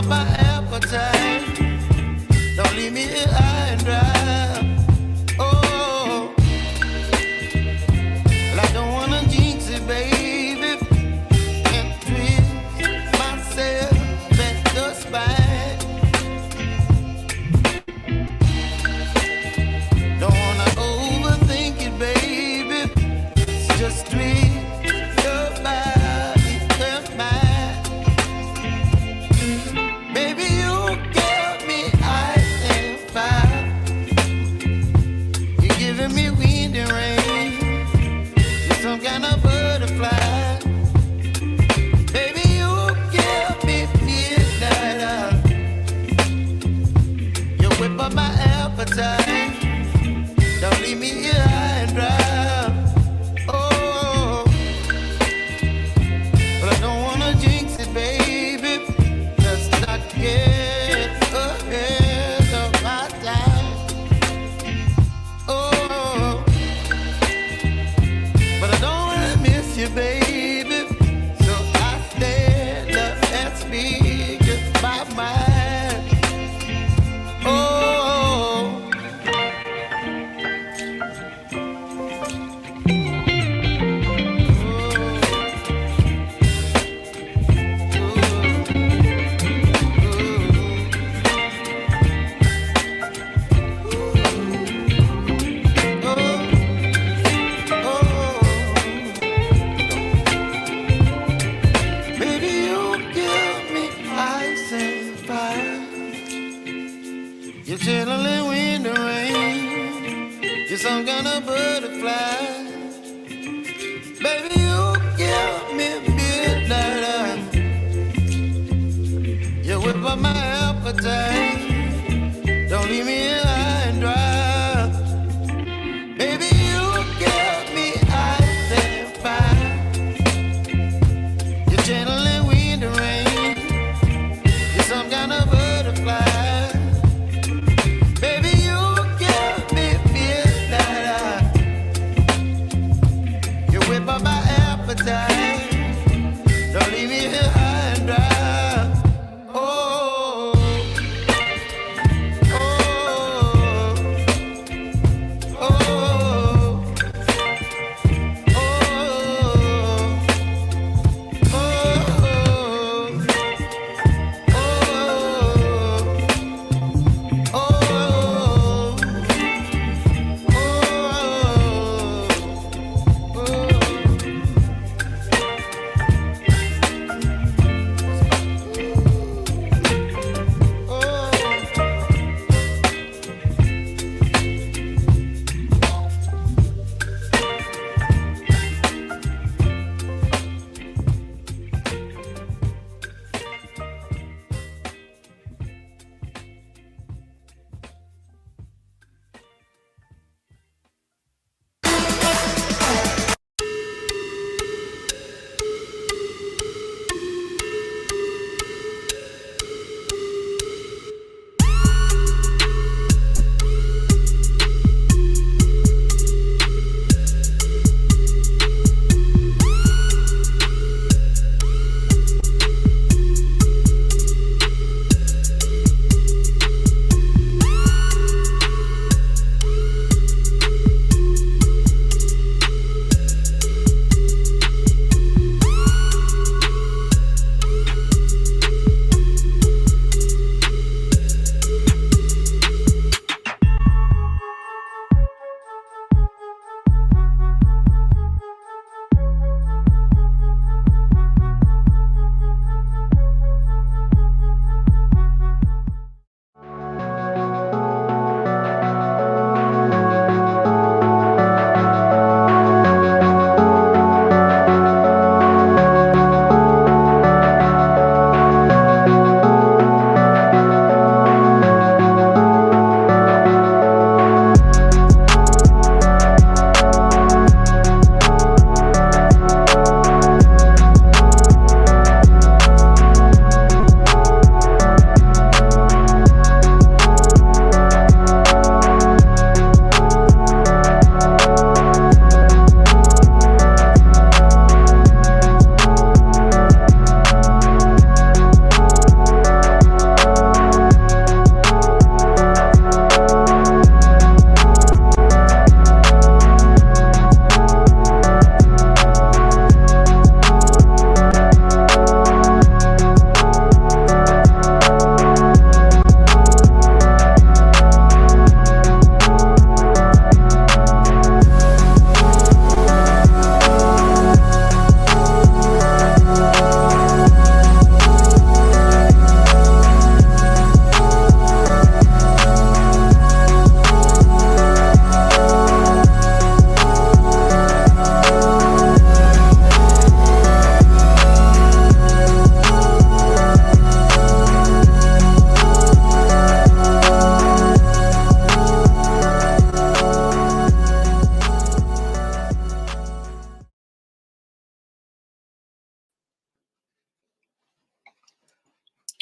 up my appetite. Don't leave me here high and dry. Oh, well, I don't wanna jinx it, baby, and twist myself at the spine. Don't wanna overthink it, baby. It's just twist your body, your mind. Baby, you got me ice and fire.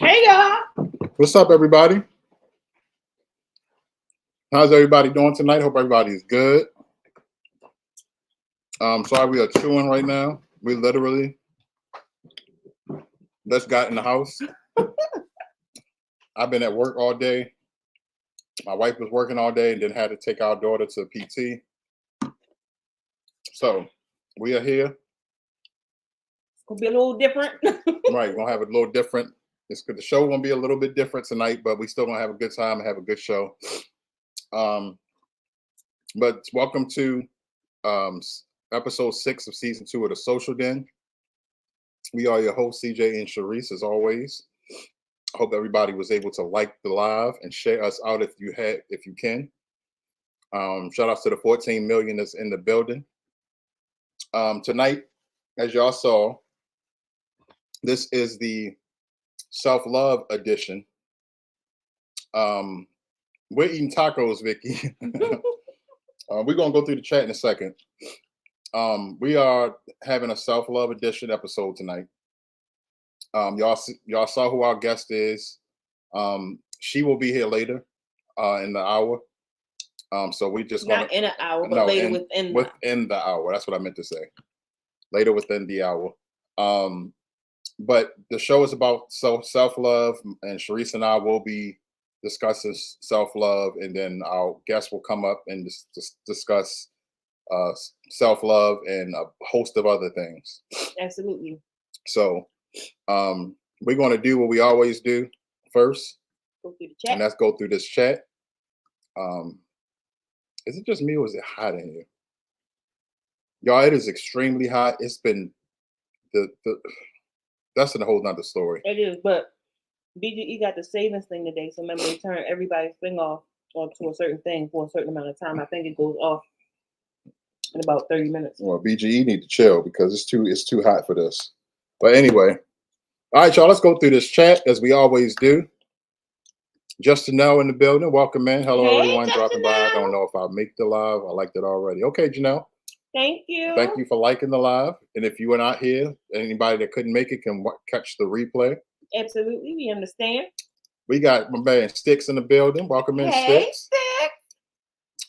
Hey y'all. What's up, everybody? How's everybody doing tonight? Hope everybody is good. Sorry we are chewing right now. We literally just got in the house. I've been at work all day. My wife was working all day and then had to take our daughter to PT. So we are here. Gonna be a little different. Right, gonna have a little different. The show gonna be a little bit different tonight, but we still gonna have a good time and have a good show. But welcome to episode 6 of season 2 of the Social Den. We are your hosts, CJ and Sharice, as always. I hope everybody was able to like the live and share us out if you can. Shout out to the 14 million that's in the building. Tonight, as y'all saw, this is the self-love edition. We're eating tacos, Vicky. We're gonna go through the chat in a second. We are having a self-love edition episode tonight. Y'all saw who our guest is. She will be here later in the hour. So we just not in an hour, but later within the hour. That's what I meant to say. Later within the hour. But the show is about self-love, and Sharice and I will be discussing self-love, and then our guest will come up and discuss self-love and a host of other things. Absolutely. So we're going to do what we always do first. Go through the chat. And let's go through this chat. Is it just me or is it hot in here? Y'all, it is extremely hot. It's been that's a whole nother story. It is, but BGE got the savings thing today. So remember, they turn everybody's thing off to a certain thing for a certain amount of time. I think it goes off in about 30 minutes. Well, BGE need to chill because it's too hot for this. But anyway, all right, y'all, let's go through this chat as we always do. Just Janelle in the building. Welcome in. Hello, everyone dropping by. I don't know if I'll make the live. I liked it already. Okay, Janelle. Thank you. Thank you for liking the live. And if you were not here, anybody that couldn't make it can catch the replay. Absolutely. We understand. We got my man Sticks in the building. Welcome in, Sticks.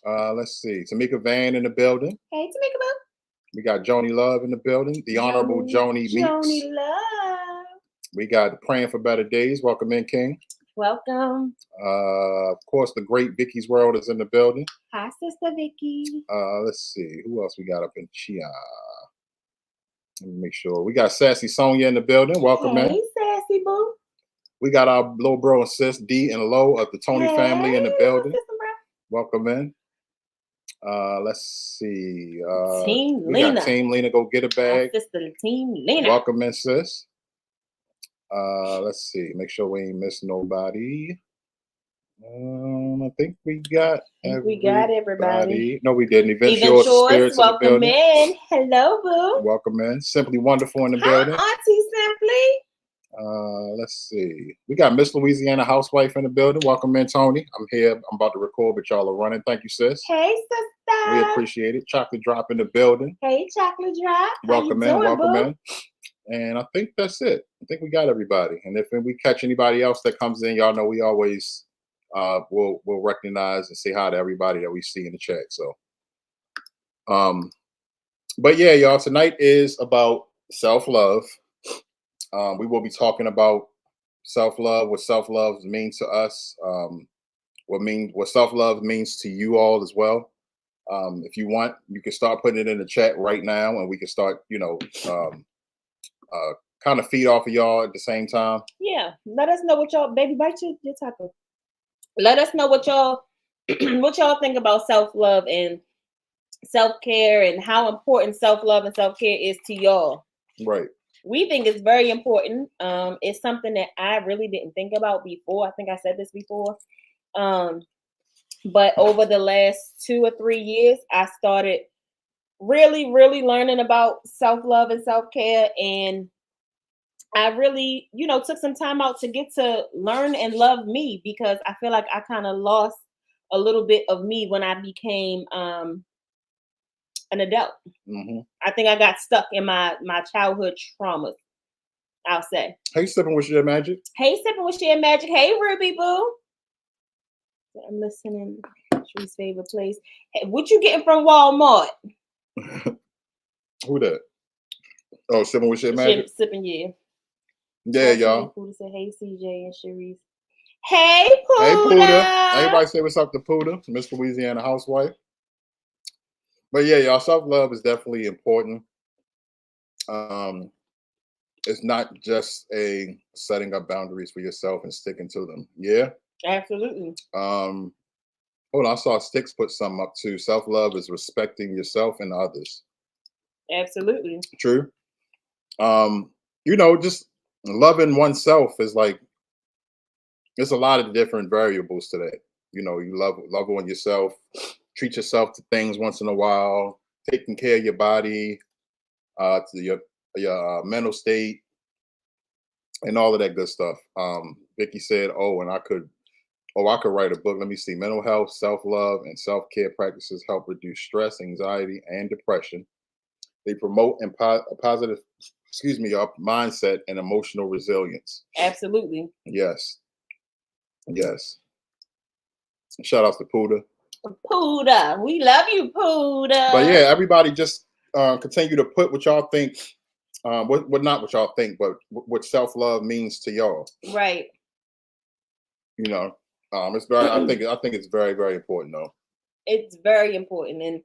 Let's see. Tamika Van in the building. Hey, Tamika Van. We got Joni Love in the building. The Honorable Joni Meeks. Joni Love. We got Praying for Better Days. Welcome in, King. Welcome. Of course, the great Vicky's World is in the building. Hi, Sister Vicky. Let's see. Who else we got up in Chia? Let me make sure. We got Sassy Sonia in the building. Welcome in. Hey, Sassy Boo. We got our little bro and sis, D and Lo of the Tony family in the building. Welcome in. Let's see. Team we Lena. Got Team Lena, go get a bag. Sister Team Lena. Welcome in, sis. Let's see. Make sure we ain't miss nobody. I think we got everybody. No, we didn't. Event Shores Spirits welcome in. Hello, boo. Welcome in. Simply Wonderful in the building. Auntie Simply. Let's see. We got Miss Louisiana Housewife in the building. Welcome in, Tony. I'm here. I'm about to record, but y'all are running. Thank you, sis. Hey, sister. We appreciate it. Chocolate Drop in the building. Hey, Chocolate Drop. Welcome in. Welcome in. And I think that's it. I think we got everybody. And if we catch anybody else that comes in, y'all know we always we'll recognize and say hi to everybody that we see in the chat. So but yeah, y'all, tonight is about self-love. We will be talking about self-love, what self-love means to us, what self-love means to you all as well. If you want, you can start putting it in the chat right now and we can start, kind of feed off of y'all at the same time. Yeah, let us know what y'all, baby, bite your taco. Let us know what y'all think about self-love and self-care and how important self-love and self-care is to y'all. Right. We think it's very important. It's something that I really didn't think about before. I think I said this before. But over the last 2 or 3 years, I started really, really learning about self-love and self-care. And I really, took some time out to get to learn and love me, because I feel like I kind of lost a little bit of me when I became an adult. Mm-hmm. I think I got stuck in my childhood traumas. I'll say. Hey, sipping with your magic. Hey, Sipping with Share Magic. Hey, Ruby Boo. I'm listening. Sharice's favorite place. Hey, what you getting from Walmart? Who that? Oh, sipping with your magic. Sipping, yeah. Yeah, y'all. Puda said, hey, CJ and Sharice. Hey, Puda. Hey, Puda. Everybody say what's up to Puda, Miss Louisiana housewife. But yeah, y'all, self-love is definitely important. It's not just a setting up boundaries for yourself and sticking to them. Yeah. Absolutely. Hold on, I saw Sticks put something up too. Self-love is respecting yourself and others. Absolutely. True. You know, just loving oneself is like, there's a lot of different variables to that. You know, you love on yourself, treat yourself to things once in a while, taking care of your body, to your mental state, and all of that good stuff. Vicky said, I could write a book. Let me see. Mental health, self-love, and self-care practices help reduce stress, anxiety, and depression. They promote a positive, mindset and emotional resilience. Absolutely. Yes. Shout out to Puda. Puda. We love you, Puda. But yeah, everybody just continue to put what y'all think, not what y'all think, but what self-love means to y'all. Right. You know, it's very. I think it's very, very important, though. It's very important, and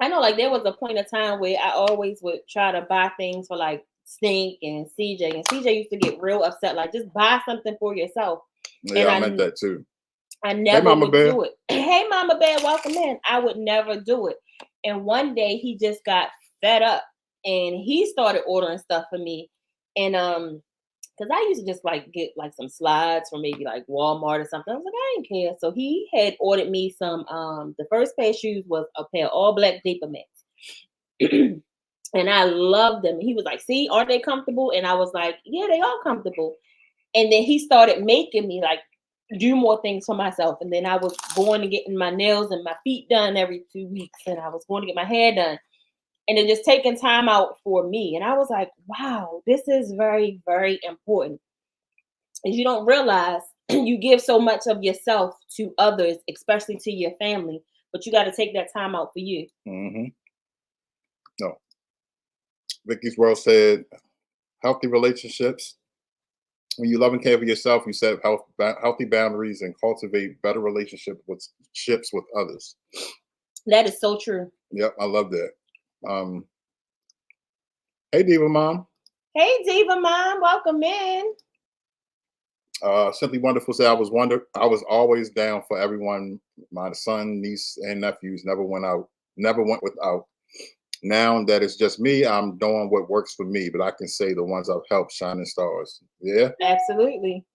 I know, like, there was a point of time where I always would try to buy things for like Stink and CJ, and CJ used to get real upset, like, just buy something for yourself. Yeah, and I meant that too. I never Mama would Bear. do it. Hey, Mama Bear, welcome in. I would never do it. And one day he just got fed up and he started ordering stuff for me. And because I used to just like get like some slides from maybe like Walmart or something. I was like, I didn't care. So he had ordered me some. The first pair of shoes was a pair of all black Vapor Max. And I loved them. He was like, see, aren't they comfortable? And I was like, yeah, they are comfortable. And then he started making me like do more things for myself. And then I was going to getting my nails and my feet done every 2 weeks. And I was going to get my hair done. And then just taking time out for me. And I was like, wow, this is very, very important. And you don't realize you give so much of yourself to others, especially to your family, but you got to take that time out for you. Mm-hmm. No. Vicky's World said, healthy relationships. When you love and care for yourself, you set healthy boundaries and cultivate better relationships with others. That is so true. Yep, I love that. Hey, Diva Mom. Hey, Diva Mom, welcome in. Simply Wonderful said, I was always down for everyone. My son, niece, and nephews never went without. Now that it's just me, I'm doing what works for me, but I can say the ones I've helped shining stars. Yeah? Absolutely.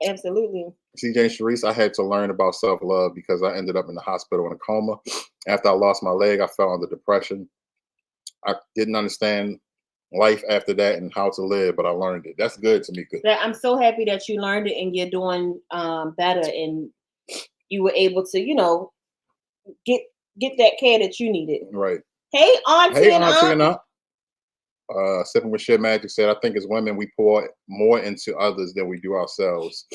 Absolutely. CJ and Sharice, I had to learn about self-love because I ended up in the hospital in a coma. After I lost my leg, I fell under depression. I didn't understand life after that and how to live, but I learned it. That's good, Tamika. I'm so happy that you learned it and you're doing better and you were able to, get that care that you needed. Right. Hey, Auntie and Aunt. Sipping with Share Magic said, I think as women, we pour more into others than we do ourselves.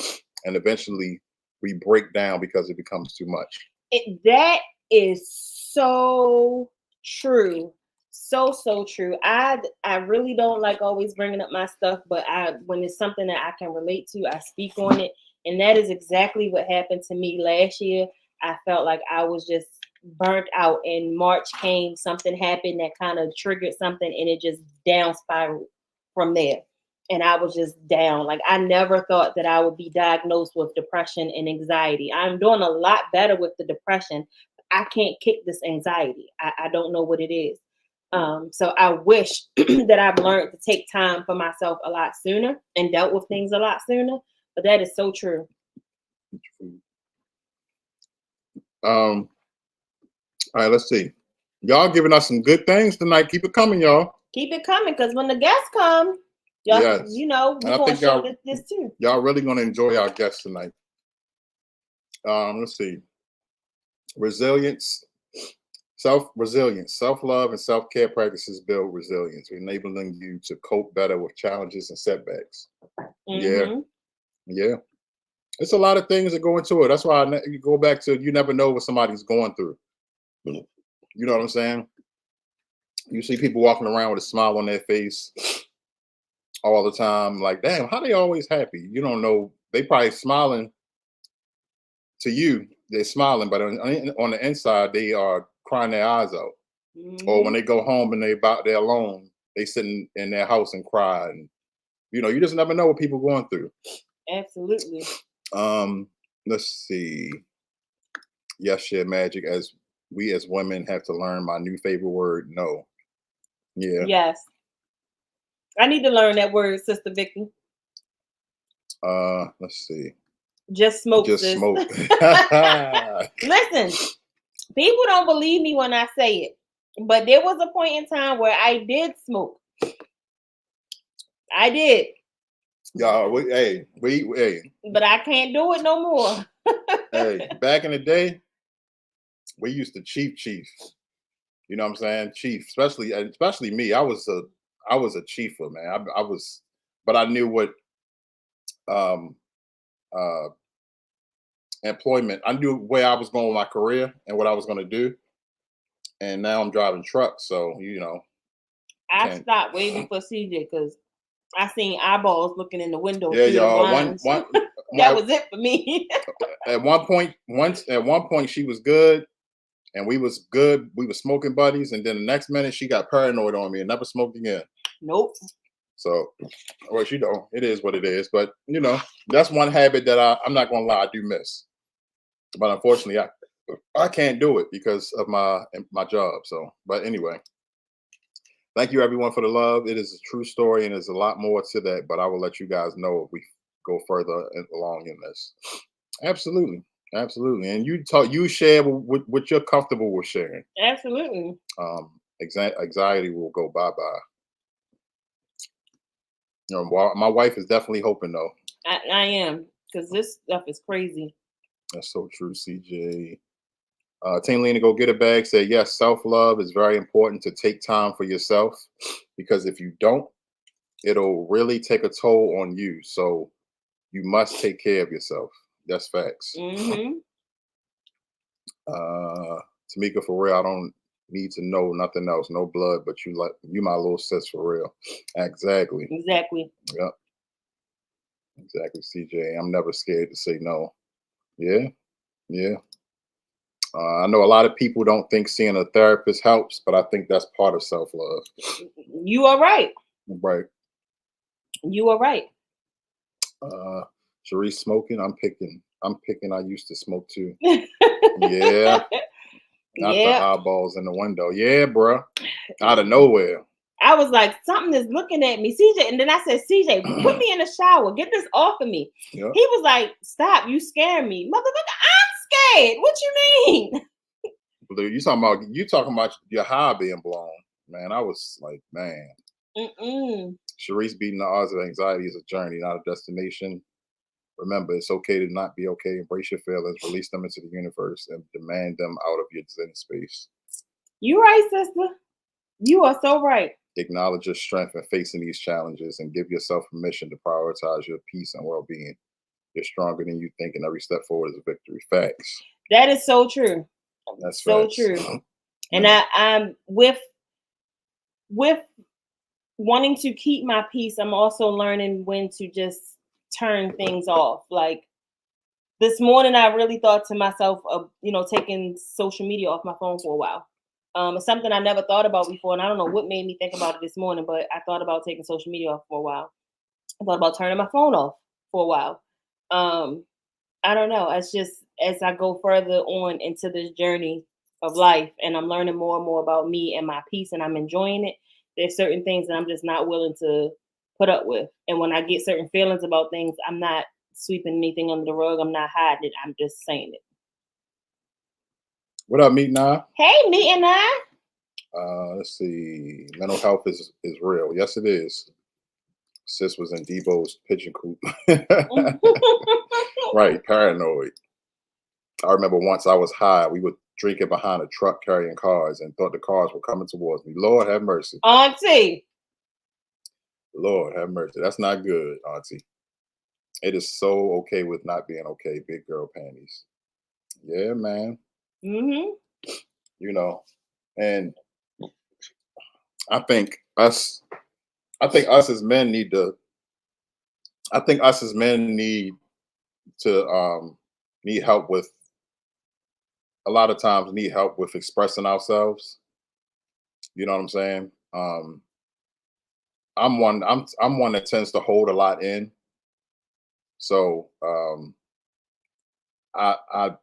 And eventually we break down because it becomes too much. That is so true. So true. I really don't like always bringing up my stuff, but when it's something that I can relate to, I speak on it. And that is exactly what happened to me last year. I felt like I was just burnt out, and March came, something happened that kind of triggered something, and it just down spiraled from there. And I was just down. Like, I never thought that I would be diagnosed with depression and anxiety. I'm doing a lot better with the depression. I can't kick this anxiety. I don't know what it is. So I wish that I've learned to take time for myself a lot sooner and dealt with things a lot sooner. But that is so true. All right, let's see. Y'all giving us some good things tonight. Keep it coming, y'all. Keep it coming, because when the guests come, y'all, yes. we're going to show this too. Y'all really going to enjoy our guests tonight. Let's see. Resilience. Self-resilience, self-love, and self-care practices build resilience, enabling you to cope better with challenges and setbacks. Yeah, Mhm. yeah. It's a lot of things that go into it. That's why you go back to you never know what somebody's going through. You know what I'm saying? You see people walking around with a smile on their face all the time. Like, damn, how they always happy? You don't know. They probably smiling to you. They're smiling, but on the inside, they are crying their eyes out. Or when Mhm. they go home and they're alone, they sitting in their house and cry. And you just never know what people going through. Absolutely. Um, let's see. Yes, share magic. As we as women have to learn my new favorite word, no. Yeah. Yes. I need to learn that word, Sister Vicky. Let's see. Just smoke, Just sis. smoke. Listen, people don't believe me when I say it, but there was a point in time where I did smoke. I did, Y'all, hey, but I can't do it no more. hey, back in the day, we used to chief. You know what I'm saying? Chief, especially me. I was a chiefer, man. I was, but I knew what um uh employment. I knew where I was going with my career and what I was going to do. And now I'm driving trucks, so I can't. stopped way before CJ because I seen eyeballs looking in the window Yeah, through the y'all. blinds. One That was it for me. at one point she was good and we was good. We were smoking buddies, and then the next minute she got paranoid on me and never smoked again. Nope. So, well, it is what it is. But that's one habit that I'm not gonna lie, I do miss. But unfortunately, I can't do it because of my job. So, but anyway, thank you everyone for the love. It is a true story, and there's a lot more to that. But I will let you guys know if we go further along in this. Absolutely, absolutely. And you share what you're comfortable with sharing. Absolutely. Anxiety will go bye bye. My wife is definitely hoping though. I am, because this stuff is crazy. That's so true, CJ. Team Lena, go get a bag. Say yes. Self love is very important to take time for yourself because if you don't, it'll really take a toll on you. So you must take care of yourself. That's facts. Mm-hmm. Tamika, for real, I don't need to know nothing else. No blood, but you my little sis for real. Exactly. Exactly. Yep. Exactly, CJ. I'm never scared to say no. Yeah. Yeah. I know a lot of people don't think seeing a therapist helps, but I think that's part of self love. You are right. Right. You are right. Sharice smoking. I'm picking. I used to smoke too. Yeah. Not the Yeah. eyeballs in the window. Yeah, bruh. Out of nowhere. I was like, something is looking at me, CJ. And then I said, CJ, put me in the shower. Get this off of me. Yep. He was like, stop. You scare me. Motherfucker, I'm scared. What you mean? Blue, you talking about your high being blown. Man, I was like, man. Sharice, beating the odds of anxiety is a journey, not a destination. Remember, it's okay to not be okay. Embrace your feelings, release them into the universe, and demand them out of your zen space. You right, sister. You are so right. Acknowledge your strength in facing these challenges and give yourself permission to prioritize your peace and well-being. You're stronger than you think, and every step forward is a victory. Facts. That is so true. That's so facts. True. And I'm with wanting to keep my peace. I'm also learning when to just turn things off. Like this morning, I really thought to myself of taking social media off my phone for a while. It's something I never thought about before, and I don't know what made me think about it this morning, but I thought about taking social media off for a while. I thought about turning my phone off for a while. I don't know. It's just as I go further on into this journey of life and I'm learning more and more about me and my peace and I'm enjoying it, there's certain things that I'm just not willing to put up with. And when I get certain feelings about things, I'm not sweeping anything under the rug. I'm not hiding it. I'm just saying it. What up, Meet Nah? Hey, Meet and I. Let's see. Mental health is real. Yes, it is. Sis was in Debo's pigeon coop. Right, paranoid. I remember once I was high. We were drinking behind a truck carrying cars and thought the cars were coming towards me. Lord have mercy. Auntie. Lord have mercy. That's not good, Auntie. It is so okay with not being okay. Big girl panties. Yeah, man. Mm-hmm. You know, and I think us as men need to. I think us as men need to need help with. A lot of times, need help with expressing ourselves. You know what I'm saying? I'm one. I'm one that tends to hold a lot in. So I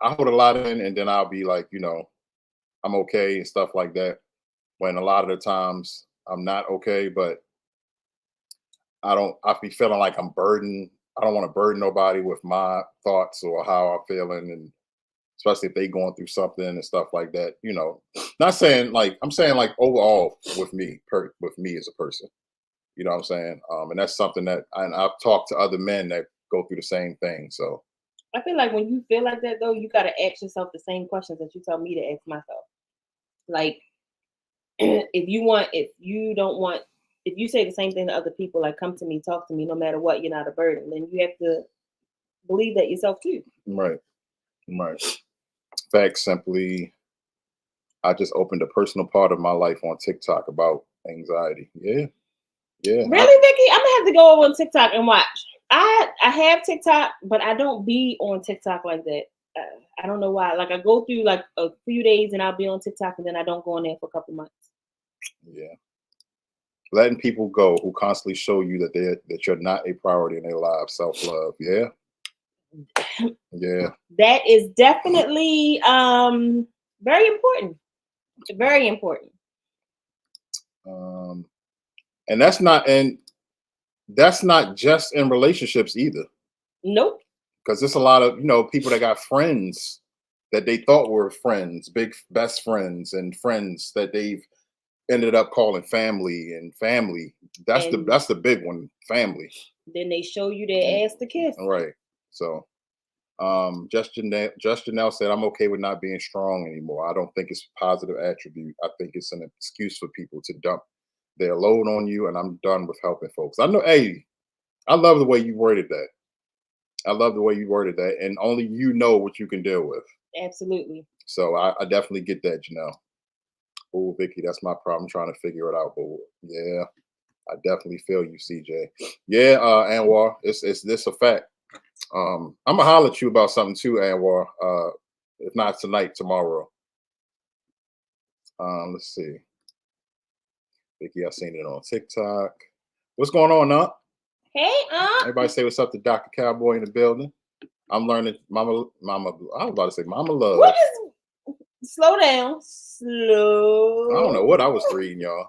hold a lot in, and then I'll be like, I'm okay and stuff like that. When a lot of the times I'm not okay, but I be feeling like I'm burdened. I don't want to burden nobody with my thoughts or how I'm feeling, and especially if they going through something and stuff like that. Not saying like I'm saying like overall with me as a person. You know what I'm saying? And that's something that I've talked to other men that go through the same thing. So I feel like when you feel like that though, you gotta ask yourself the same questions that you tell me to ask myself. Like if you say the same thing to other people, like come to me, talk to me, no matter what, you're not a burden, then you have to believe that yourself too. right. Fact simply, I just opened a personal part of my life on TikTok about anxiety. Yeah. Really, Vicky? I'm gonna have to go on TikTok and watch. I have TikTok, but I don't be on TikTok like that. I don't know why. Like I go through like a few days and I'll be on TikTok and then I don't go on there for a couple months. Yeah. Letting people go who constantly show you that you're not a priority in their lives. Self-love. Yeah. Yeah. That is definitely very important. Very important. And that's not just in relationships either. Nope. Because there's a lot of people that got friends that they thought were friends, big best friends, and friends that they've ended up calling family. And family, that's the big one, family. Then they show you their ass to kiss. Right. So just Janelle said, I'm okay with not being strong anymore. I don't think it's a positive attribute. I think it's an excuse for people to dump their load on you, and I'm done with helping folks. I know, hey, I love the way you worded that. And only you know what you can deal with. Absolutely. So I definitely get that, Janelle. Oh, Vicky, that's my problem. I'm trying to figure it out. But yeah, I definitely feel you, CJ. Yeah, Anwar, it's this a fact. I'm gonna holler at you about something too, Anwar. If not tonight, tomorrow. Let's see. Vicky, I seen it on TikTok. What's going on, Aunt? Hey, Aunt. Everybody say what's up to Dr. Cowboy in the building. I'm learning, Mama. I was about to say Mama Love. What is? Slow down. Slow. I don't know what I was reading, y'all.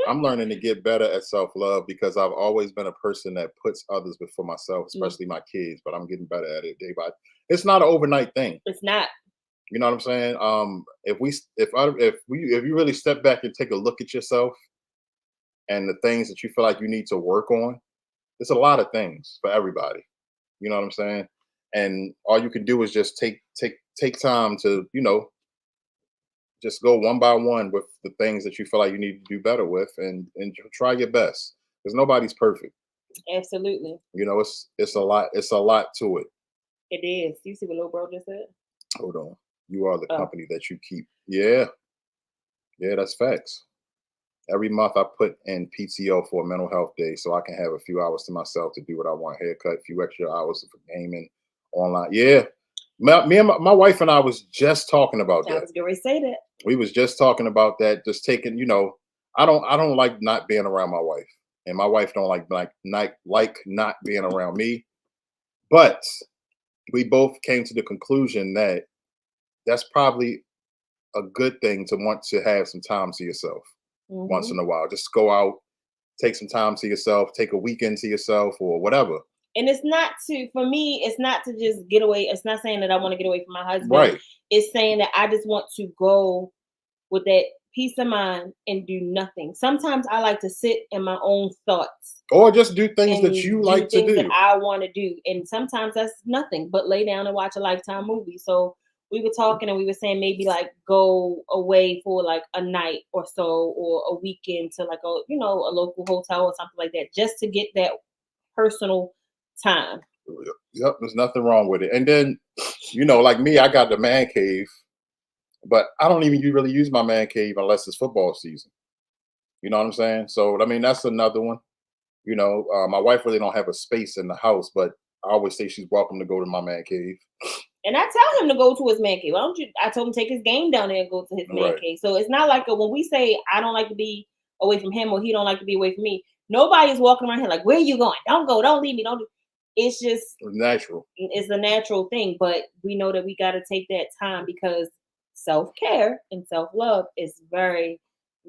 I'm learning to get better at self-love because I've always been a person that puts others before myself, especially my kids. But I'm getting better at it day by day. It's not an overnight thing. It's not. You know what I'm saying? If you really step back and take a look at yourself and the things that you feel like you need to work on, it's a lot of things for everybody. You know what I'm saying? And all you can do is just take time to, just go one by one with the things that you feel like you need to do better with, and try your best. Because nobody's perfect. Absolutely. It's a lot. It's a lot to it. It is. You see what little bro just said? Hold on. You are the company that you keep. Yeah. Yeah, that's facts. Every month I put in PTO for a mental health day so I can have a few hours to myself to do what I want. Haircut, a few extra hours for gaming online. Yeah. Me and my wife and I was just talking about that. I was going to say that. We was just talking about that. Just taking, I don't like not being around my wife, and my wife don't like not being around me. But we both came to the conclusion that that's probably a good thing to want to have some time to yourself once in a while. Just go out, take some time to yourself, take a weekend to yourself or whatever. And it's not to just get away. It's not saying that I want to get away from my husband. Right. It's saying that I just want to go with that peace of mind and do nothing. Sometimes I like to sit in my own thoughts. Or just do things that you like to do. That I want to do. And sometimes that's nothing but lay down and watch a Lifetime movie. So we were talking and we were saying maybe like go away for like a night or so or a weekend to like a a local hotel or something like that, just to get that personal time. Yep, there's nothing wrong with it. And then, like me, I got the man cave, but I don't even really use my man cave unless it's football season. You know what I'm saying? So I mean, that's another one. My wife really don't have a space in the house, but I always say she's welcome to go to my man cave. And I tell him to go to his man cave. Why don't you? I told him take his game down there and go to his man Right. cave. So it's not like when we say I don't like to be away from him or he don't like to be away from me. Nobody's walking around here like, where are you going? Don't go. Don't leave me. Don't do. It's just Natural. It's a natural thing, but we know that we got to take that time because self-care and self-love is very,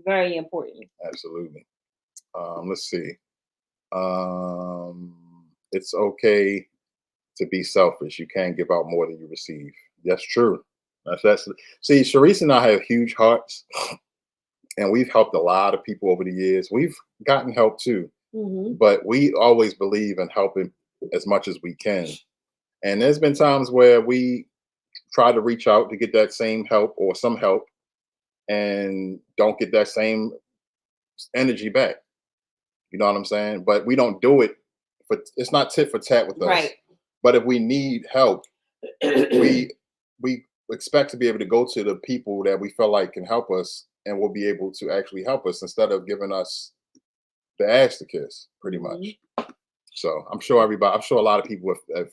very important. Absolutely. Let's see. It's okay to be selfish. You can't give out more than you receive. That's true. That's see, Sharice and I have huge hearts, and we've helped a lot of people over the years. We've gotten help too, but we always believe in helping as much as we can. And there's been times where we try to reach out to get that same help or some help, and don't get that same energy back. You know what I'm saying? But we don't do it it's not tit for tat with us. Right. But if we need help, we expect to be able to go to the people that we feel like can help us and will be able to actually help us instead of giving us the ass to kiss, pretty much. So I'm sure a lot of people have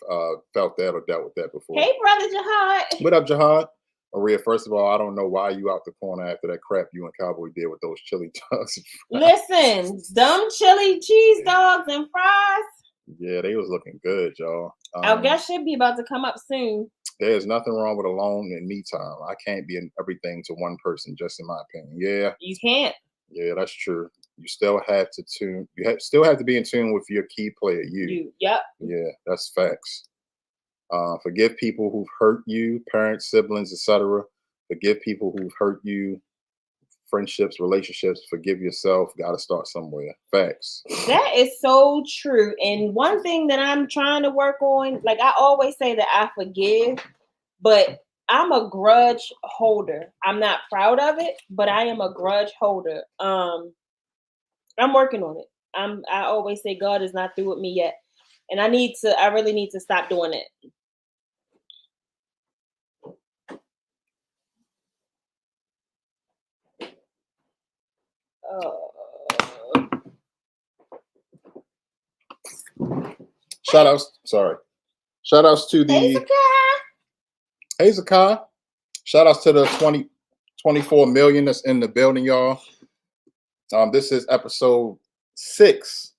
felt that or dealt with that before. Hey, brother Jihad. What up, Jihad? Maria, first of all, I don't know why you out the corner after that crap you and Cowboy did with those chili dogs. Listen, dumb chili cheese dogs and fries. Yeah, they was looking good, y'all. Our guest should be about to come up soon. There's nothing wrong with alone and me time. I can't be in everything to one person, just in my opinion. Yeah. You can't. Yeah, that's true. You still have to still have to be in tune with your key player, you. Yep. Yeah, that's facts. Forgive people who've hurt you, parents, siblings, etc. Forgive people who've hurt you, friendships, relationships. Forgive yourself. Got to start somewhere. Facts. That is so true. And one thing that I'm trying to work on, like I always say that I forgive, but I'm a grudge holder. I'm not proud of it, but I am a grudge holder. I'm working on it. I always say God is not through with me yet. And I really need to stop doing it. Shout outs to the Hey Zakai. Shout outs to the 24 million that's in the building, y'all. This is episode 6.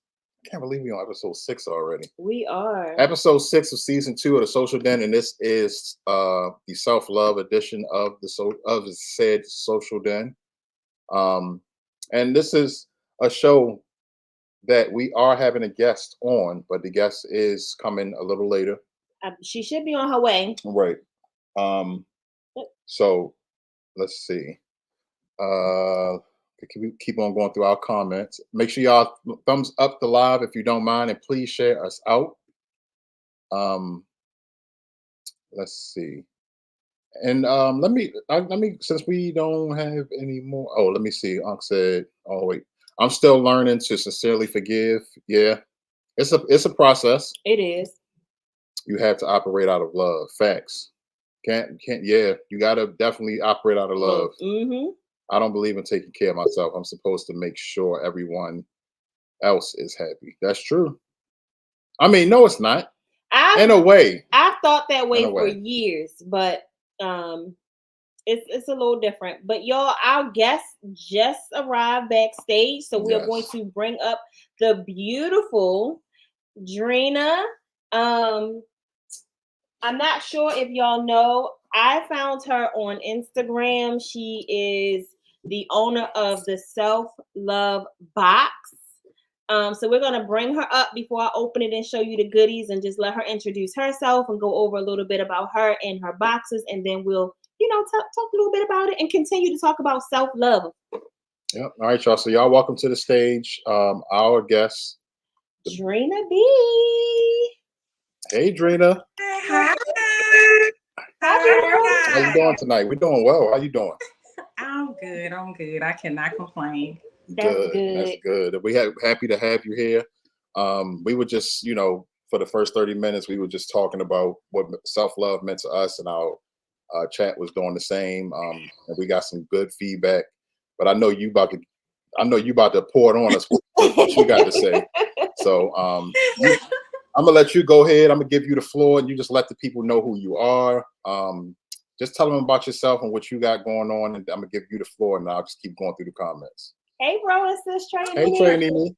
I can't believe we're on episode 6 already. We are. Episode 6 of season 2 of the Social Den, and this is the self-love edition of the said Social Den. And this is a show that we are having a guest on, but the guest is coming a little later. She should be on her way. Right. So let's see. Keep on going through our comments. Make sure y'all thumbs up the live if you don't mind, and please share us out. Let's see. And let me since we don't have any more. Oh, let me see. Unc said, "Oh wait, I'm still learning to sincerely forgive." Yeah, it's a process. It is. You have to operate out of love. Facts. Can't. Yeah, you gotta definitely operate out of love. Mm-hmm. I don't believe in taking care of myself. I'm supposed to make sure everyone else is happy. That's true. I mean, no, it's not. In a way. I've thought that way for years, but it's a little different. But y'all, our guest just arrived backstage, so we are going to bring up the beautiful Drina. I'm not sure if y'all know. I found her on Instagram. She is the owner of the Self Love Box. So we're going to bring her up before I open it and show you the goodies and just let her introduce herself and go over a little bit about her and her boxes. And then we'll, talk a little bit about it and continue to talk about self-love. Yep. All right, y'all. So y'all welcome to the stage. Our guest, Drina B. Hey, Drina. Hi. Happy How you doing tonight? We're doing well. How you doing? I'm good. I'm good. I cannot complain. That's That's good. good. We happy to have you here. We were just, for the first 30 minutes, we were just talking about what self-love meant to us, and our chat was doing the same. And we got some good feedback. But I know you about to pour it on us what you got to say. So I'm gonna let you go ahead. I'm gonna give you the floor, and you just let the people know who you are. Just tell them about yourself and what you got going on, and I'm gonna give you the floor, and I'll just keep going through the comments. Hey, bro, it's this Trainee. Hey, Trainee.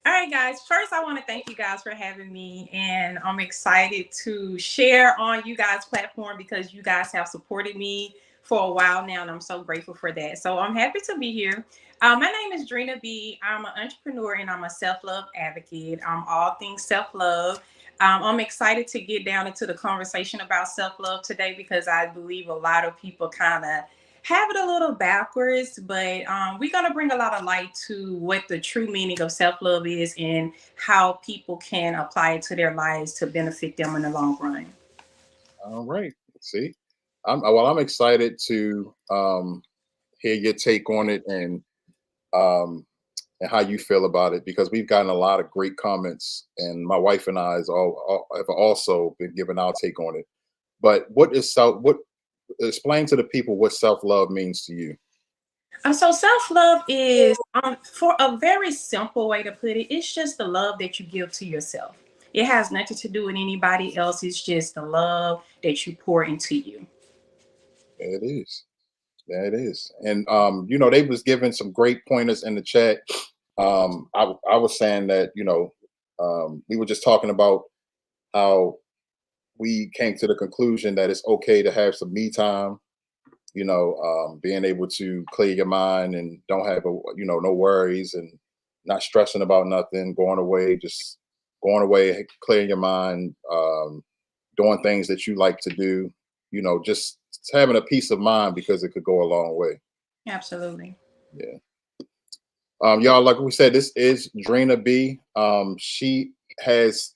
All right, guys. First, I want to thank you guys for having me, and I'm excited to share on you guys' platform because you guys have supported me for a while now, and I'm so grateful for that. So I'm happy to be here. My name is Drina B. I'm an entrepreneur and I'm a self-love advocate. I'm all things self-love. I'm excited to get down into the conversation about self-love today because I believe a lot of people kind of have it a little backwards, but we're going to bring a lot of light to what the true meaning of self-love is and how people can apply it to their lives to benefit them in the long run. All right. See, I'm excited to hear your take on it and how you feel about it, because we've gotten a lot of great comments, and my wife and I have also been giving our take on it. But explain to the people what self-love means to you. So self-love is, for a very simple way to put it, it's just the love that you give to yourself. It has nothing to do with anybody else. It's just the love that you pour into you. There it is. There it is. And they was giving some great pointers in the chat. I was saying that we were just talking about how we came to the conclusion that it's okay to have some me time, being able to clear your mind and don't have no worries and not stressing about nothing, going away, clearing your mind, doing things that you like to do, just having a peace of mind, because it could go a long way. Absolutely. Yeah. Y'all, like we said, this is Drina B. She has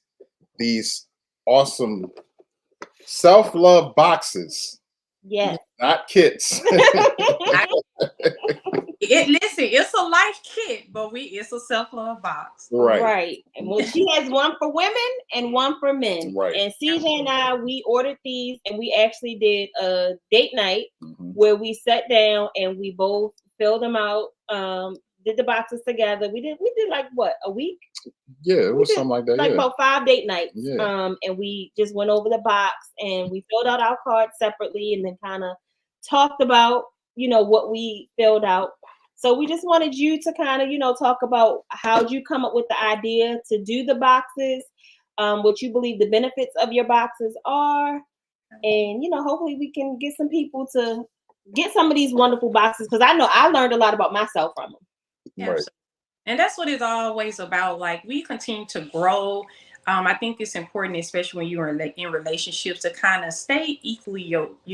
these awesome self-love boxes. Yes. Not kits. Listen, it's a life kit, but it's a self-love box. Right. And well, she has one for women and one for men. Right. And CJ and I, we ordered these, and we actually did a date night where we sat down and we both filled them out. Did the boxes together. We did like what, a week? Yeah, it was something like that. Like about 5 date nights. Yeah. And we just went over the box and we filled out our cards separately and then kind of talked about, what we filled out. So we just wanted you to kind of, talk about how'd you come up with the idea to do the boxes, what you believe the benefits of your boxes are. And, hopefully we can get some people to get some of these wonderful boxes, because I know I learned a lot about myself from them. Right. And that's what it's always about. Like, we continue to grow. I think it's important, especially when you're in relationships, to kind of stay equally yoked,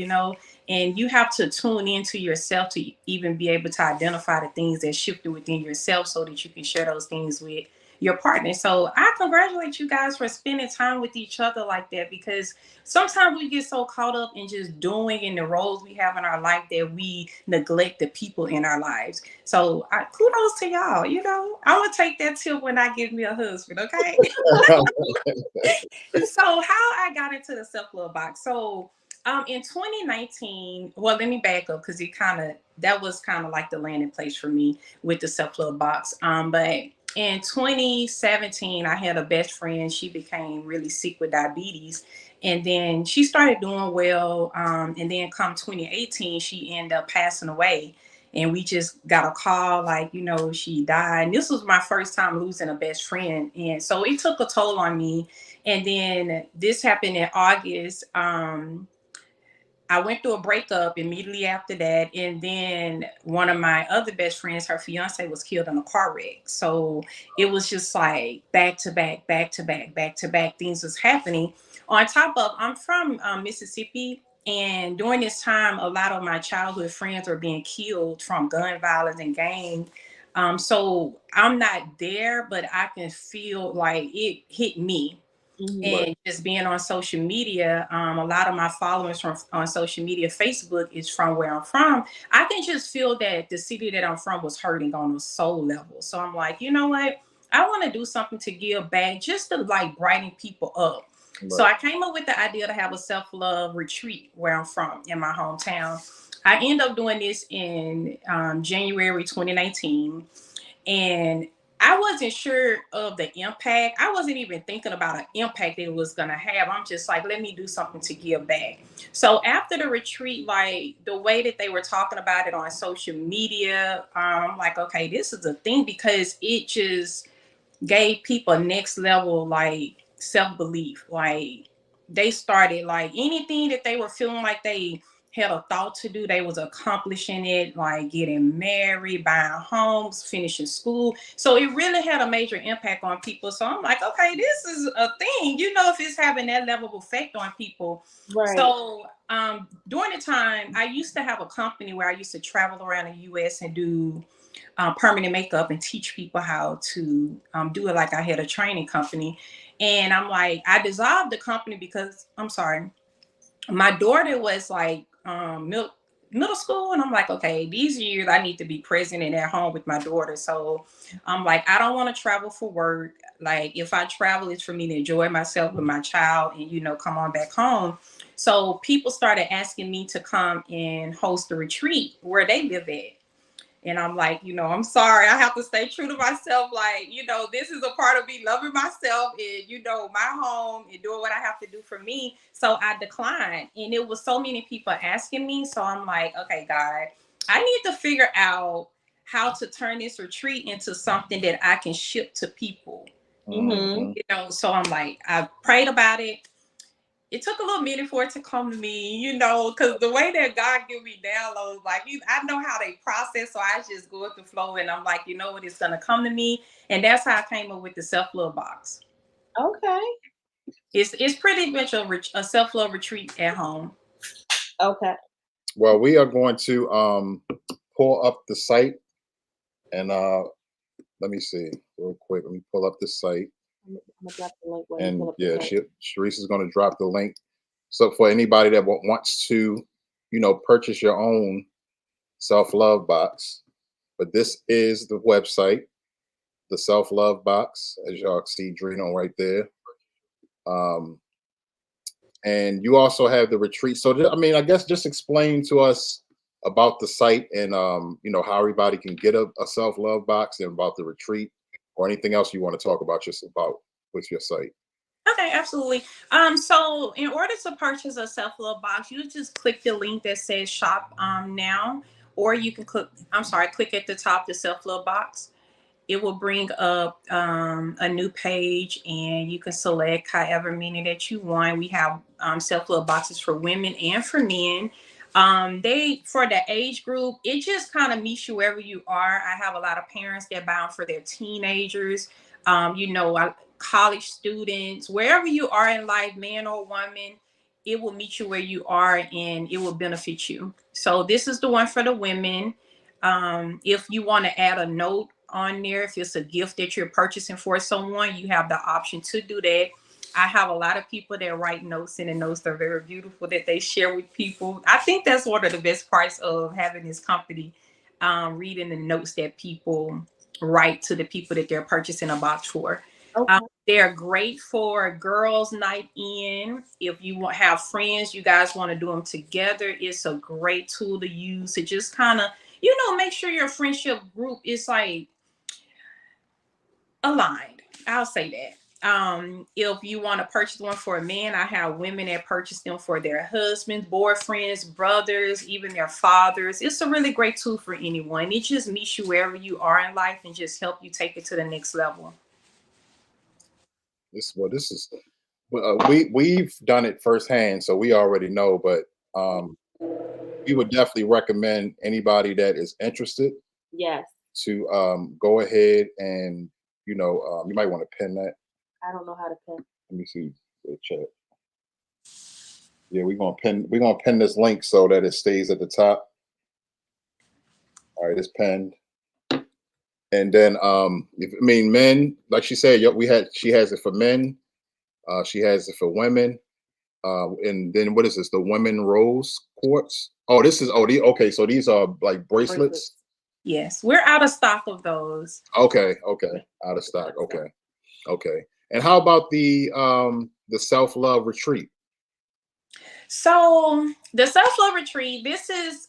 and you have to tune into yourself to even be able to identify the things that shifted within yourself so that you can share those things with your partner. So I congratulate you guys for spending time with each other like that, because sometimes we get so caught up in just doing in the roles we have in our life that we neglect the people in our lives. So kudos to y'all. I'm gonna take that tip when I get me a husband. Okay. So how I got into the self-love box. So in 2019, well, let me back up, because that was kind of like the landing place for me with the self-love box. But in 2017, I had a best friend. She became really sick with diabetes, and then she started doing well. And then come 2018, she ended up passing away. And we just got a call, she died. And this was my first time losing a best friend. And so it took a toll on me. And then this happened in August. I went through a breakup immediately after that. And then one of my other best friends, her fiance, was killed in a car wreck. So it was just like back to back, things was happening. On top of, I'm from Mississippi. And during this time, a lot of my childhood friends were being killed from gun violence and gang. So I'm not there, but I can feel like it hit me. And just being on social media, a lot of my followers from on social media, Facebook is from where I'm from. I can just feel that the city that I'm from was hurting on a soul level. So I'm like, you know what? I want to do something to give back, just to like brighten people up. So I came up with the idea to have a self-love retreat where I'm from in my hometown. I ended up doing this in January 2019, and I wasn't sure of the impact. I wasn't even thinking about an impact it was gonna have. I'm just like, let me do something to give back. So after the retreat, like the way that they were talking about it on social media, I'm like, okay, this is a thing, because it just gave people next level like self-belief. Like they started like anything that they were feeling like they had a thought to do, they was accomplishing it, like getting married, buying homes, finishing school. So it really had a major impact on people. So I'm like, okay, this is a thing, if it's having that level of effect on people. Right. So during the time, I used to have a company where I used to travel around the US and do permanent makeup and teach people how to do it. Like I had a training company, and I'm like, I dissolved the company because my daughter was like middle school, and I'm like, okay, these years I need to be present and at home with my daughter. So I'm like, I don't want to travel for work. Like if I travel, it's for me to enjoy myself with my child and come on back home. So people started asking me to come and host a retreat where they live at. And I'm like, I'm sorry, I have to stay true to myself. Like, this is a part of me loving myself and, my home and doing what I have to do for me. So I declined. And it was so many people asking me. So I'm like, okay, God, I need to figure out how to turn this retreat into something that I can ship to people. So I'm like, I prayed about it. It took a little minute for it to come to me, because the way that God give me downloads, like I know how they process, so I just go with the flow, and I'm like, what, it's gonna come to me, and that's how I came up with the self-love box. Okay. It's pretty much a self-love retreat at home. Okay. Well, we are going to pull up the site, and let me see real quick. Let me pull up the site. I'm gonna drop the link. And yeah, Sharice is going to drop the link. So for anybody that wants to, purchase your own self-love box, but this is the website, the self-love box, as y'all see Drino right there. And you also have the retreat. So I guess just explain to us about the site and how everybody can get a self-love box, and about the retreat, or anything else you want to talk about with your site. Okay, absolutely. So in order to purchase a self-love box, you just click the link that says shop now, or you can click at the top, the self-love box. It will bring up a new page, and you can select however many that you want. We have self-love boxes for women and for men. For the age group, it just kind of meets you wherever you are. I have a lot of parents that buy them for their teenagers, college students, wherever you are in life, man or woman, it will meet you where you are and it will benefit you. So this is the one for the women. If you want to add a note on there, if it's a gift that you're purchasing for someone, you have the option to do that. I have a lot of people that write notes, and the notes are very beautiful that they share with people. I think that's one of the best parts of having this company, reading the notes that people write to the people that they're purchasing a box for. Okay. They're great for girls' night in. If you have friends, you guys want to do them together, it's a great tool to use to just kind of, make sure your friendship group is like aligned. I'll say that. If you want to purchase one for a man, I have women that purchase them for their husbands, boyfriends, brothers, even their fathers. It's a really great tool for anyone. It just meets you wherever you are in life and just help you take it to the next level. We've done it firsthand, so we already know, but we would definitely recommend anybody that is interested, yes, to go ahead and you might want to pin that. I don't know how to pin. Let me see the chat. Yeah, we're gonna pin this link so that it stays at the top. All right, it's pinned. And then men, like she said, she has it for men, She has it for women. And then what is this? The women rose quartz. Oh, this is okay. So these are like bracelets. Yes, we're out of stock of those. Okay, out of stock. Okay. And how about the self-love retreat? So the self-love retreat,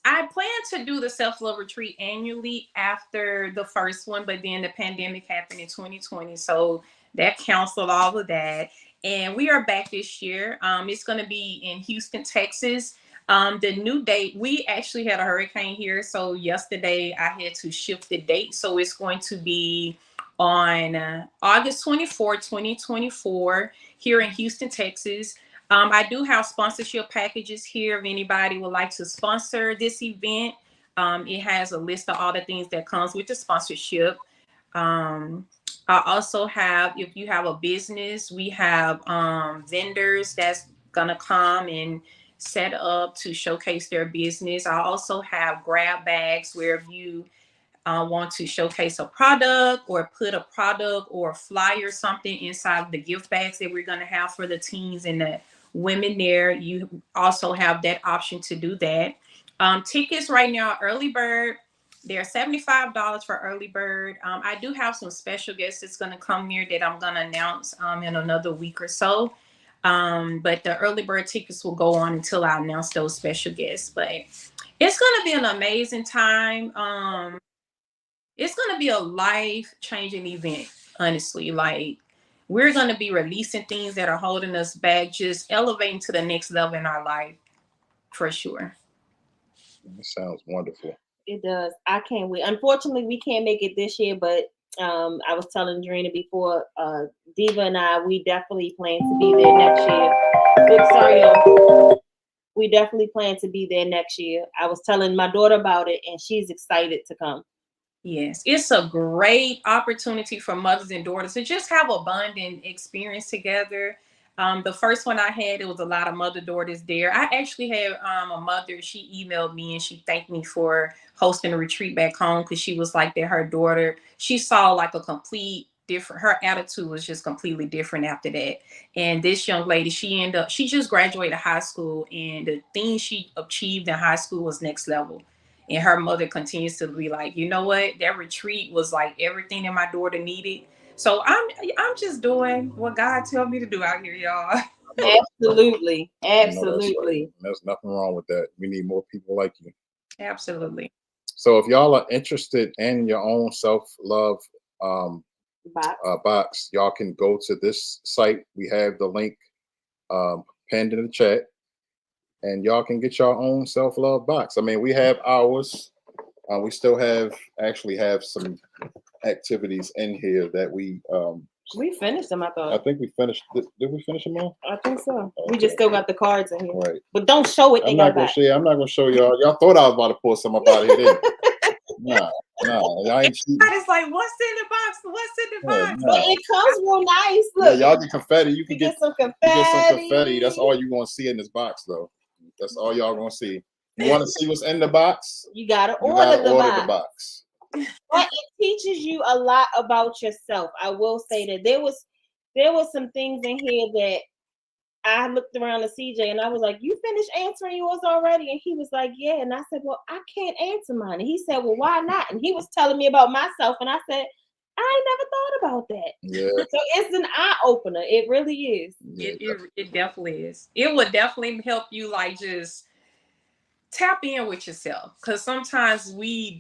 I plan to do the self-love retreat annually after the first one, but then the pandemic happened in 2020. So that canceled all of that. And we are back this year. It's going to be in Houston, Texas. The new date, we actually had a hurricane here. So yesterday I had to shift the date. So it's going to be on August 24, 2024 here in Houston, Texas. I do have sponsorship packages here. If anybody would like to sponsor this event, it has a list of all the things that comes with the sponsorship. I also have, if you have a business, we have vendors that's gonna come and set up to showcase their business. I also have grab bags where if you want to showcase a product or put a product or a flyer, something inside the gift bags that we're gonna have for the teens and the women there, you also have that option to do that. Tickets right now, early bird, they're $75 for early bird. I do have some special guests that's going to come here that I'm going to announce in another week or so. But the early bird tickets will go on until I announce those special guests. But it's going to be an amazing time. It's going to be a life-changing event, honestly. Like, we're going to be releasing things that are holding us back, just elevating to the next level in our life, for sure. That sounds wonderful. It does. I can't wait. Unfortunately, we can't make it this year, but I was telling Drina before, Diva and I, we definitely plan to be there next year. Oops, sorry, y'all. We definitely plan to be there next year. I was telling my daughter about it, and she's excited to come. Yes, it's a great opportunity for mothers and daughters to just have a bonding experience together. The first one I had, it was a lot of mother daughters there. I actually had a mother, she emailed me and she thanked me for hosting a retreat back home because she was like that her daughter, she saw like a complete different, her attitude was just completely different after that. And this young lady, she just graduated high school and the thing she achieved in high school was next level. And her mother continues to be like, you know what? That retreat was like everything that my daughter needed. So I'm just doing what God told me to do out here, y'all. Absolutely. Right. There's nothing wrong with that. We need more people like you. Absolutely. So if y'all are interested in your own self-love box, y'all can go to this site. We have the link pinned in the chat. And y'all can get your own self-love box. I mean, we have ours. We still actually have some activities in here that we finished them, I thought. I think we finished. Did we finish them all? I think so. Okay. We just still got the cards in here. Right. But don't show it. I'm not gonna show y'all. Y'all thought I was about to pull some up out of here, didn't you? No. Y'all ain't cheating. It's like, what's in the box? What's in the box? But it comes real nice. Look. Yeah, y'all get confetti. You can get some confetti. You get some confetti. That's all you're gonna see in this box, though. That's all y'all gonna see. You want to see what's in the box? You gotta order the box. But it teaches you a lot about yourself. I will say that there was some things in here that I looked around at CJ and I was like, "You finished answering yours already?" And he was like, "Yeah." And I said, "Well, I can't answer mine." And he said, "Well, why not?" And he was telling me about myself, and I said, I never thought about that. Yeah. So it's an eye opener. It really is. It definitely is. It would definitely help you like just tap in with yourself. Because sometimes we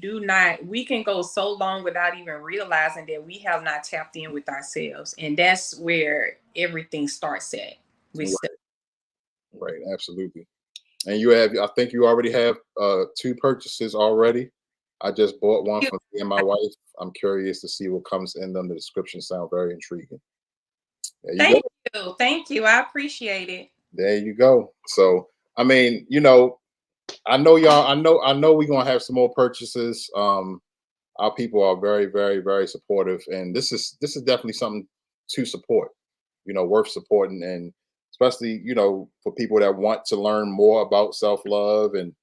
can go so long without even realizing that we have not tapped in with ourselves. And that's where everything starts at. Right, absolutely. And I think you already have 2 purchases already. I just bought one for me and my wife. I'm curious to see what comes in them. The description sounds very intriguing. Thank you. I appreciate it. There you go. So, I mean, I know y'all. I know we're gonna have some more purchases. Our people are very, very, very supportive, and this is definitely something to support. Worth supporting, and especially for people that want to learn more about self-love. And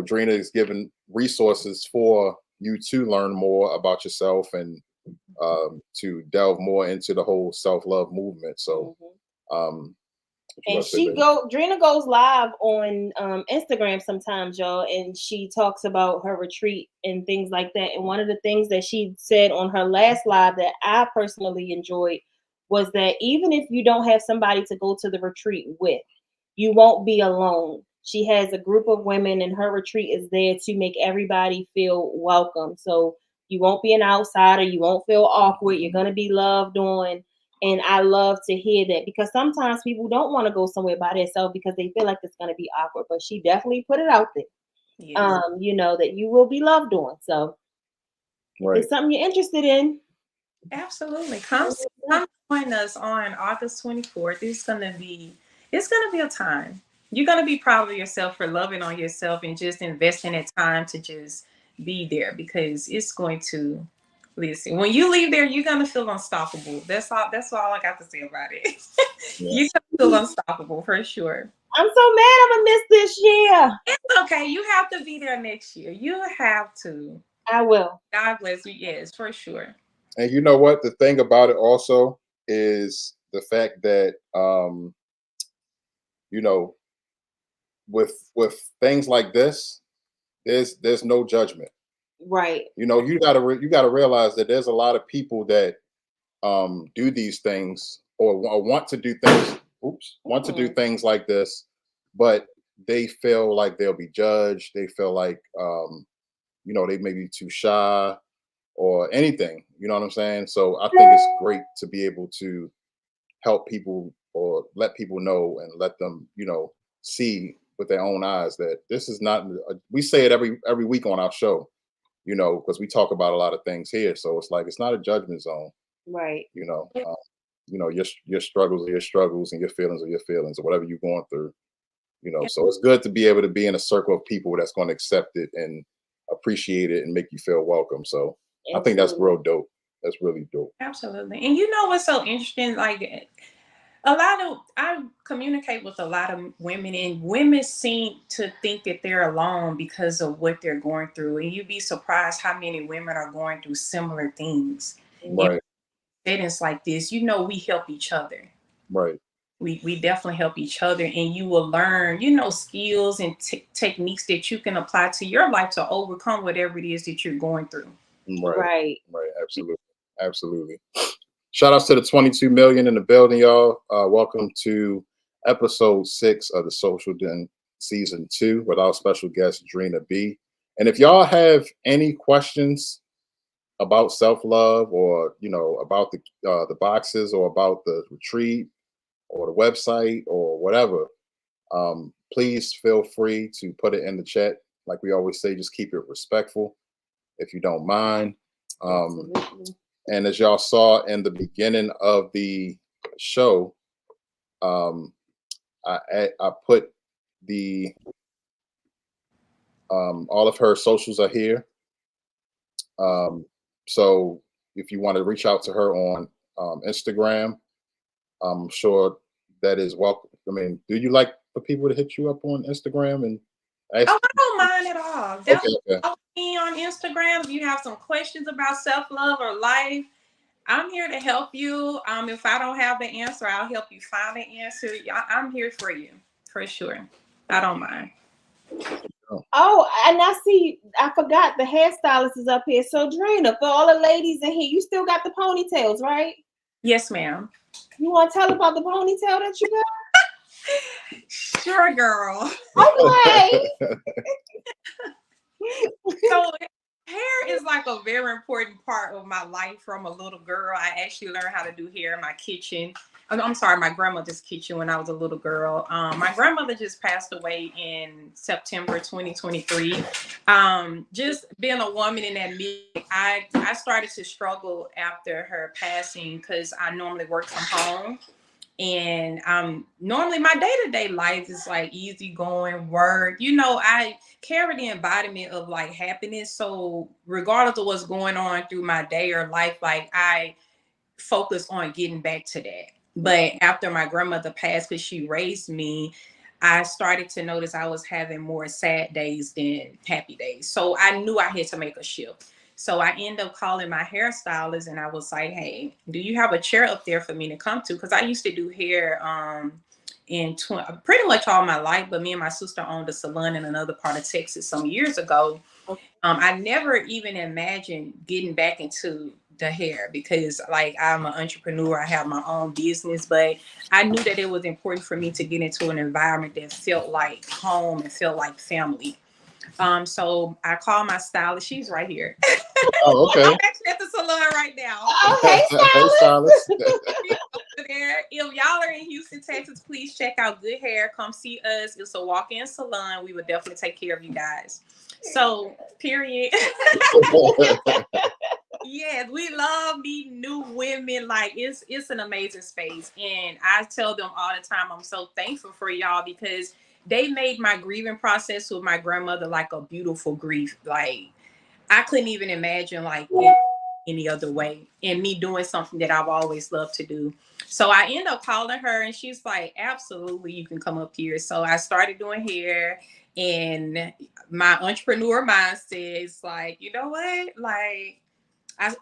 Drina is giving resources for you to learn more about yourself and to delve more into the whole self-love movement. So What you And about to say, baby? Drina goes live on Instagram sometimes, y'all, and she talks about her retreat and things like that. And one of the things that she said on her last live that I personally enjoyed was that even if you don't have somebody to go to the retreat with, you won't be alone. She has a group of women, and her retreat is there to make everybody feel welcome. So you won't be an outsider. You won't feel awkward. You're going to be loved on. And I love to hear that, because sometimes people don't want to go somewhere by themselves because they feel like it's going to be awkward. But she definitely put it out there, Yes. that you will be loved on. So if Right. it's something you're interested in, Absolutely. Come join us on August 24th. It's gonna be a time. You're gonna be proud of yourself for loving on yourself and just investing that time to just be there, because it's going to, listen, when you leave there, you're gonna feel unstoppable. That's all I got to say about it. Yeah. You're gonna feel unstoppable for sure. I'm so mad I'm gonna miss this year. It's okay. You have to be there next year. You have to. I will. God bless you. Yes, for sure. And you know what? The thing about it also is the fact that with things like this, there's no judgment. Right. You gotta realize that there's a lot of people that do these things or want to do things. Want to do things like this, but they feel like they'll be judged. They feel like they may be too shy or anything. You know what I'm saying? So I think it's great to be able to help people or let people know and let them, see with their own eyes that this is not. We say it every week on our show, because we talk about a lot of things here. So it's like it's not a judgment zone. Right. Your struggles are your struggles and your feelings are your feelings, or whatever you're going through. So it's good to be able to be in a circle of people that's going to accept it and appreciate it and make you feel welcome. So I think that's real dope. That's really dope. Absolutely. And what's so interesting? Like, I communicate with a lot of women, and women seem to think that they're alone because of what they're going through. And you'd be surprised how many women are going through similar things. Right. Settings like this, we help each other. Right. We definitely help each other, and you will learn, skills and techniques that you can apply to your life to overcome whatever it is that you're going through. Right. Absolutely. Shout outs to the 22 million in the building, y'all. Welcome to episode 6 of the Social Den season 2 with our special guest Drina B. And if y'all have any questions about self-love, or about the boxes, or about the retreat, or the website, or whatever, please feel free to put it in the chat. Like we always say, just keep it respectful, if you don't mind. And as y'all saw in the beginning of the show, I put the all of her socials are here. So if you want to reach out to her on Instagram, I'm sure that is welcome. I mean, do you like for people to hit you up on Instagram and ask? Oh, I don't mind at all. Definitely Okay. follow me on Instagram if you have some questions about self-love or life. I'm here to help you. If I don't have the answer, I'll help you find the answer. I'm here for you, for sure. I don't mind. Oh, and I forgot the hairstylist is up here. So Drina, for all the ladies in here, you still got the ponytails, right? Yes, ma'am. You want to tell about the ponytail that you got? Sure, girl. Okay. So hair is like a very important part of my life from a little girl. I actually learned how to do hair in my kitchen. I'm sorry, my grandmother's kitchen when I was a little girl. My grandmother just passed away in September 2023. Just being a woman in that I started to struggle after her passing because I normally work from home. And normally my day-to-day life is like easy going work. I carry the embodiment of like happiness. So regardless of what's going on through my day or life, like I focus on getting back to that. But after my grandmother passed, because she raised me, I started to notice I was having more sad days than happy days. So I knew I had to make a shift. So I ended up calling my hairstylist and I was like, hey, do you have a chair up there for me to come to? Because I used to do hair pretty much all my life, but me and my sister owned a salon in another part of Texas some years ago. I never even imagined getting back into the hair because like I'm an entrepreneur, I have my own business, but I knew that it was important for me to get into an environment that felt like home and felt like family. So I called my stylist. She's right here. Oh, okay. I'm actually at the salon right now. Oh, hey, Hey, stylist. Over there. If y'all are in Houston, Texas, please check out Good Hair. Come see us. It's a walk-in salon. We would definitely take care of you guys. So, period. Yes, we love meeting new women. Like it's an amazing space. And I tell them all the time, I'm so thankful for y'all because they made my grieving process with my grandmother like a beautiful grief. Like I couldn't even imagine like it any other way and me doing something that I've always loved to do. So I end up calling her and she's like, absolutely, you can come up here. So I started doing hair and my entrepreneur mindset is like, you know what? Like I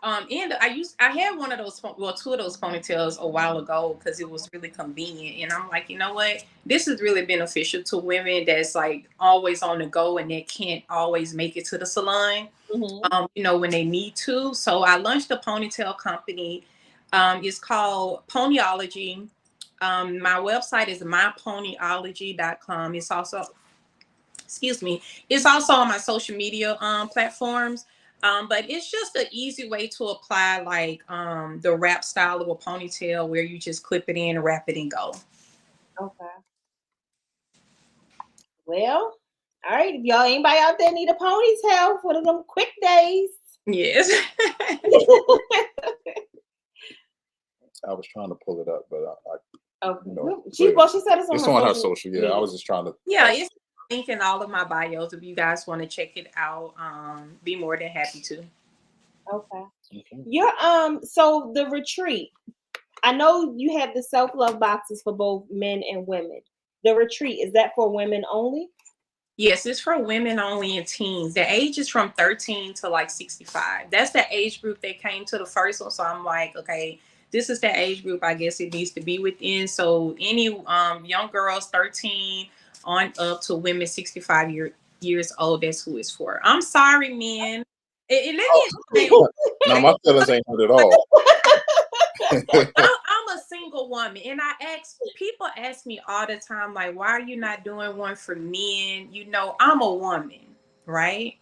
had one of those, well, two of those ponytails a while ago because it was really convenient. And I'm like, you know what? This is really beneficial to women that's like always on the go and that can't always make it to the salon, you know, when they need to. So I launched a ponytail company. It's called Ponyology. My website is myponyology.com. It's also, it's also on my social media platforms. But it's just an easy way to apply like the wrap style of a ponytail where you just clip it in, wrap it, and go. Okay. Well, all right. If y'all anybody out there need a ponytail for them quick days. Yes. I was trying to pull it up, but Okay. No, she said it's on her social. Yeah, I was just trying to. Yeah, it's link in all of my bios if you guys want to check it out. Be more than happy to. Okay. You're so the retreat. I know you have the self-love boxes for both men and women. The retreat, is that for women only? Yes, it's for women only and teens. The age is from 13 to like 65. That's the age group that came to the first one. So I'm like, okay, this is the age group I guess it needs to be within. So any young girls 13 on up to women 65 years old, that's who it's for. I'm sorry, men. No, my feelings ain't hurt at all. I'm a single woman, and people ask me all the time, like, why are you not doing one for men? You know, I'm a woman, right?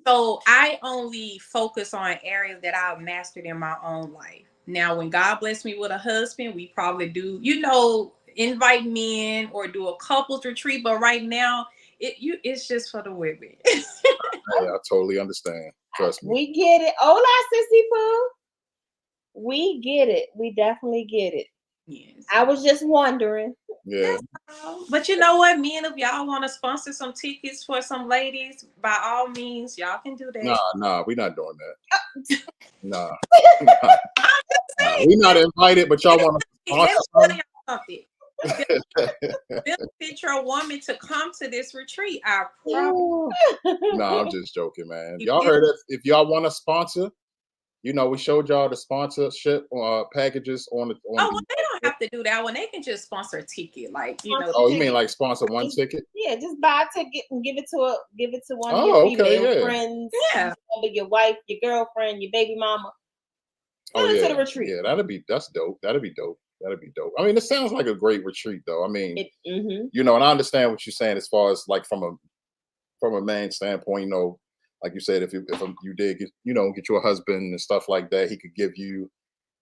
So I only focus on areas that I've mastered in my own life. Now, when God bless me with a husband, we probably do, you know, invite men or do a couples retreat. But right now, it's just for the women. Yeah, I totally understand. Trust me. We get it. Hola, Sissy Pooh. We get it. We definitely get it. Yes. I was just wondering. Yeah. But you know what, men, if y'all want to sponsor some tickets for some ladies, by all means, y'all can do that. Nah, we're not doing that. Nah. We're not invited, but y'all want to sponsor something. Benefit your woman to come to this retreat. I promise. No, I'm just joking, man. Y'all heard it. If y'all want to sponsor, you know, we showed y'all the sponsorship packages on the. Well, they don't have to do that one. They can just sponsor a ticket, like you know. Oh, you mean like sponsor one ticket? Yeah, just buy a ticket and give it to one of your female friends. Yeah, your wife, your girlfriend, your baby mama. Oh yeah, to the retreat. Yeah, that's dope. That'd be dope. I mean, it sounds like a great retreat, though. I mean, you know, and I understand what you're saying as far as like from a man standpoint. You know, like you said, if you did get you a husband and stuff like that, he could give you,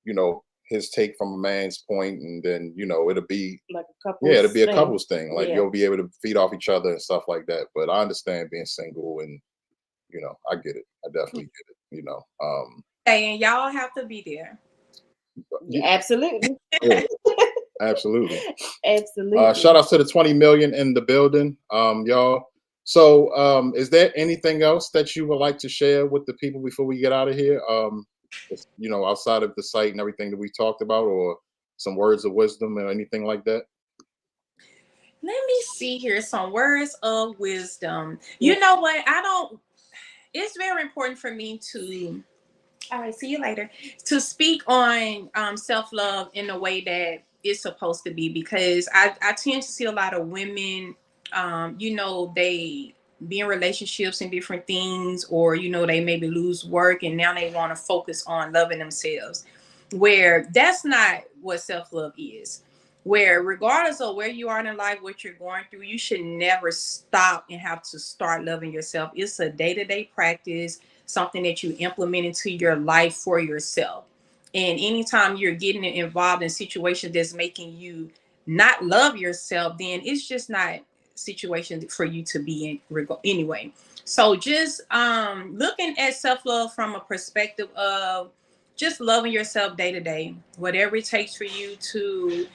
you know, his take from a man's point, and then you know it'll be like a couple. Yeah, it'll be a couples thing. Like you'll be able to feed off each other and stuff like that. But I understand being single, and you know, I get it. I definitely get it. You know, and y'all have to be there. Yeah, absolutely. Yeah, absolutely. Absolutely. Shout out to the 20 million in the building, y'all. So, is there anything else that you would like to share with the people before we get out of here? You know, outside of the site and everything that we talked about, or some words of wisdom or anything like that? Let me see here. Some words of wisdom. You know what? it's very important for me to, all right, see you later, to speak on self-love in the way that it's supposed to be, because I tend to see a lot of women, they be in relationships and different things, or, they maybe lose work and now they want to focus on loving themselves, where that's not what self-love is. Where regardless of where you are in life, what you're going through, you should never stop and have to start loving yourself. It's a day-to-day practice, something that you implement into your life for yourself. And anytime you're getting involved in situations that's making you not love yourself, then it's just not situation for you to be in anyway. So just looking at self-love from a perspective of just loving yourself day to day, whatever it takes for you to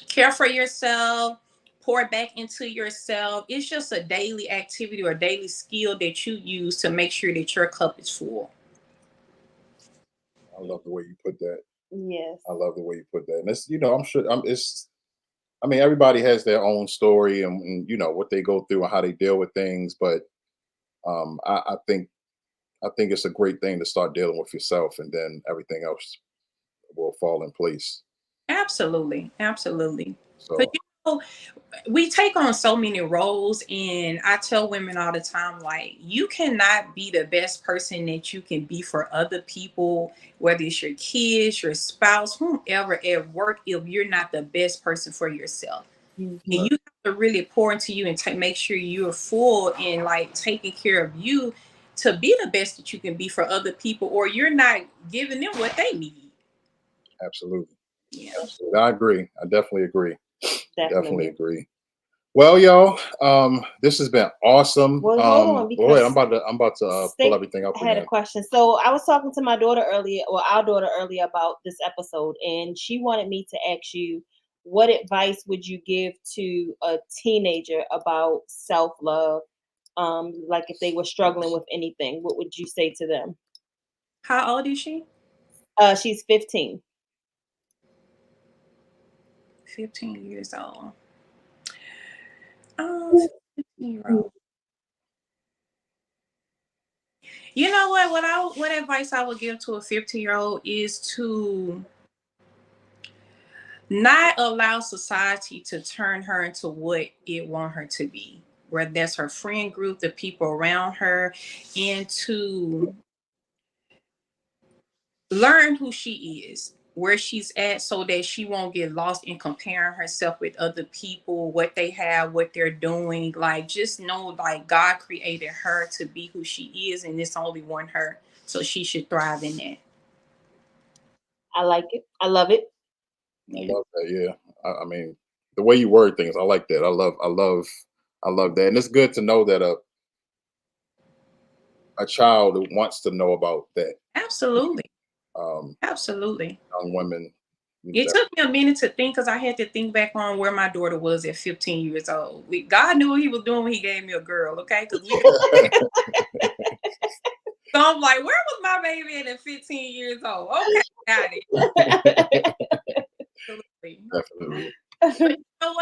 care for yourself, pour back into yourself. It's just a daily activity or daily skill that you use to make sure that your cup is full. I love the way you put that. Yes. I love the way you put that. And it's, I'm sure everybody has their own story and what they go through and how they deal with things. But I think it's a great thing to start dealing with yourself, and then everything else will fall in place. Absolutely. Absolutely. So We take on so many roles, and I tell women all the time, like, you cannot be the best person that you can be for other people, whether it's your kids, your spouse, whomever at work, if you're not the best person for yourself. Mm-hmm. And you have to really pour into you and make sure you're full and like taking care of you to be the best that you can be for other people, or you're not giving them what they need. Absolutely. Yeah. Absolutely. I agree. I definitely agree. Definitely Agree. Well, y'all, this has been awesome. Well, hold on, go ahead. I'm about to pull everything up. I had a question. So I was talking to my daughter earlier, or our daughter earlier, about this episode, and she wanted me to ask you, what advice would you give to a teenager about self-love? Like if they were struggling with anything, what would you say to them? How old is she? She's 15. 15 years old. 15-year-old. You know what advice I would give to a 15-year-old is to not allow society to turn her into what it want her to be, whether that's her friend group, the people around her, and to learn who she is, where she's at, so that she won't get lost in comparing herself with other people, what they have, what they're doing. Like, just know, like, God created her to be who she is, and it's only one her, so she should thrive in that. I like it. I love it. I love that. Yeah. I mean, the way you word things, I like that. I love that. And it's good to know that a child who wants to know about that. Absolutely. Absolutely. Young women. It took me a minute to think, because I had to think back on where my daughter was at 15 years old. God knew what he was doing when he gave me a girl, okay? So I'm like, where was my baby at 15 years old? Okay, got it. Absolutely. Definitely. But you know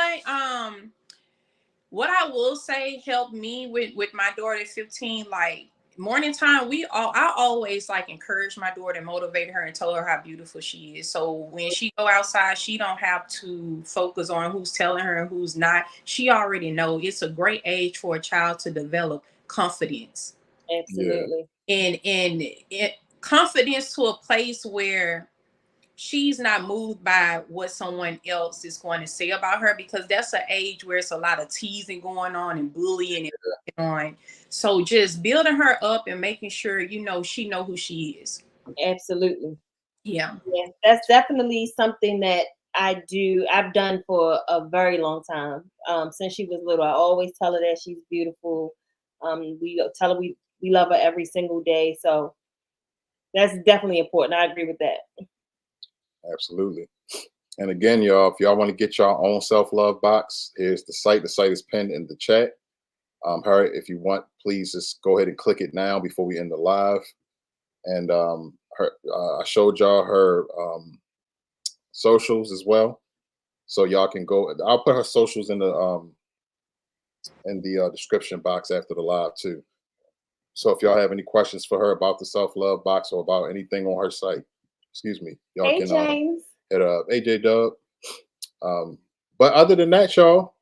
what I will say helped me with my daughter at 15, like, morning time, I always like encourage my daughter, motivate her, and tell her how beautiful she is. So when she go outside, she don't have to focus on who's telling her and who's not. She already know. It's a great age for a child to develop confidence. Absolutely. And confidence to a place where she's not moved by what someone else is going to say about her, because that's an age where it's a lot of teasing going on and bullying and on. So just building her up and making sure, she know who she is. Absolutely. Yeah. That's definitely something that I've done for a very long time. Since she was little, I always tell her that she's beautiful. We tell her we love her every single day. So that's definitely important. I agree with that. Absolutely. And again, y'all, if y'all want to get your own self-love box, here's the site. The site is pinned in the chat. Harriet, if you want, please just go ahead and click it now before we end the live. And I showed y'all her socials as well, so y'all can go. I'll put her socials in the description box after the live too. So if y'all have any questions for her about the self-love box or about anything on her site, excuse me, y'all Hey, can James. hit up AJ Dub. But other than that, y'all,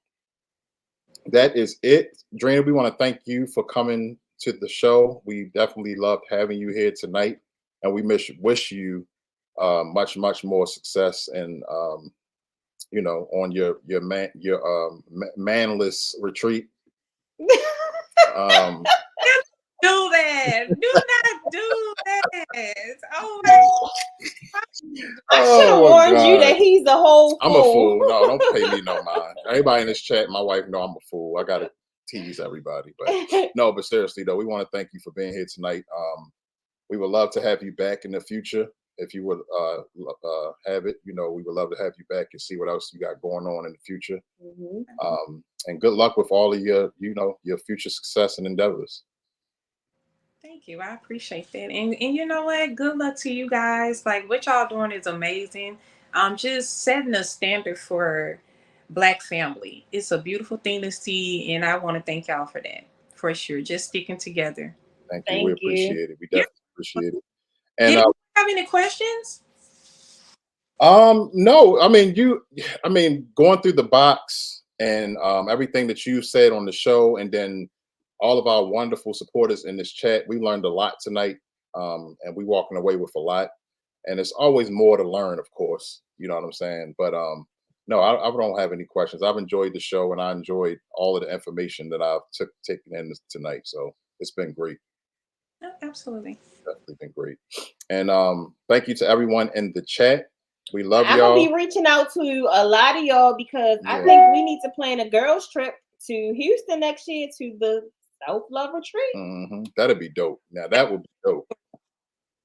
that is it. Drina, we want to thank you for coming to the show. We definitely loved having you here tonight, and we wish you much more success and on your manless retreat. Do that. Do not do that. Oh my I should have warned you that he's a whole fool. I'm a fool. No, don't pay me no mind. Everybody in this chat, my wife know I'm a fool. I gotta tease everybody, but no. But seriously though, we want to thank you for being here tonight. We would love to have you back in the future if you would have it. We would love to have you back and see what else you got going on in the future. Mm-hmm. And good luck with all of your future success and endeavors. Thank you. I appreciate that. And you know what? Good luck to you guys. Like what y'all doing is amazing. Just setting a standard for Black family. It's a beautiful thing to see, and I want to thank y'all for that. For sure. Just sticking together. Thank you. We appreciate it. We definitely appreciate it. And did you have any questions? No. I mean, going through the box and everything that you said on the show, and then all of our wonderful supporters in this chat, we learned a lot tonight, and we walking away with a lot. And it's always more to learn, of course. You know what I'm saying? But no, I don't have any questions. I've enjoyed the show, and I enjoyed all of the information that I've taken in tonight. So it's been great. Oh, absolutely. Definitely been great. And thank you to everyone in the chat. We love y'all. I'm gonna be reaching out to a lot of y'all because I think we need to plan a girls trip to Houston next year to the self-love retreat. Mm-hmm. That'd be dope. Now that would be dope.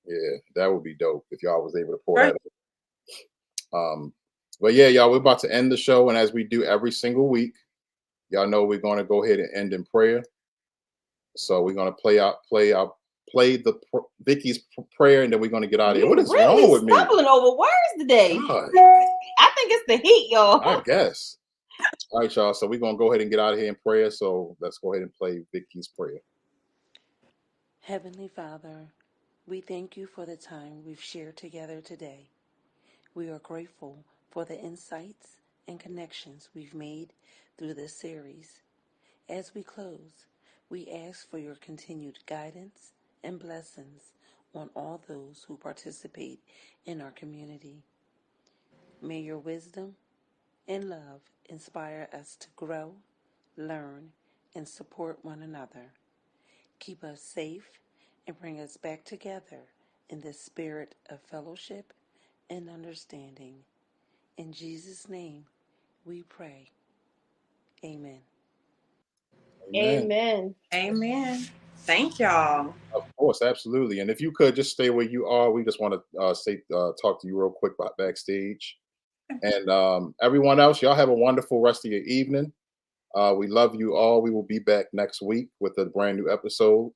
Yeah, that would be dope if y'all was able to pull that up. But yeah, y'all, we're about to end the show, and as we do every single week, y'all know we're going to go ahead and end in prayer. So we're going to play the Vicky's prayer, and then we're going to get out of here. What is wrong with me? Stumbling over words today. God. I think it's the heat, y'all. I guess. All right, y'all. So we're going to go ahead and get out of here in prayer. So let's go ahead and play Vicky's prayer. Heavenly Father, we thank you for the time we've shared together today. We are grateful for the insights and connections we've made through this series. As we close, we ask for your continued guidance and blessings on all those who participate in our community. May your wisdom and love inspire us to grow, learn, and support one another. Keep us safe and bring us back together in the spirit of fellowship and understanding. In Jesus' name, we pray. Amen. Amen. Amen. Thank y'all. Of course, absolutely. And if you could just stay where you are, we just want to talk to you real quick about backstage. And everyone else, y'all have a wonderful rest of your evening. We love you all. We will be back next week with a brand new episode.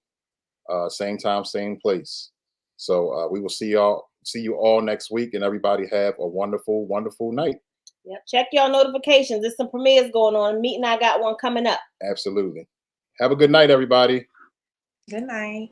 Same time, same place. So we will see you all next week, and everybody have a wonderful, wonderful night. Yep. Check your notifications. There's some premieres going on. Meeting, I got one coming up. Absolutely. Have a good night, everybody. Good night.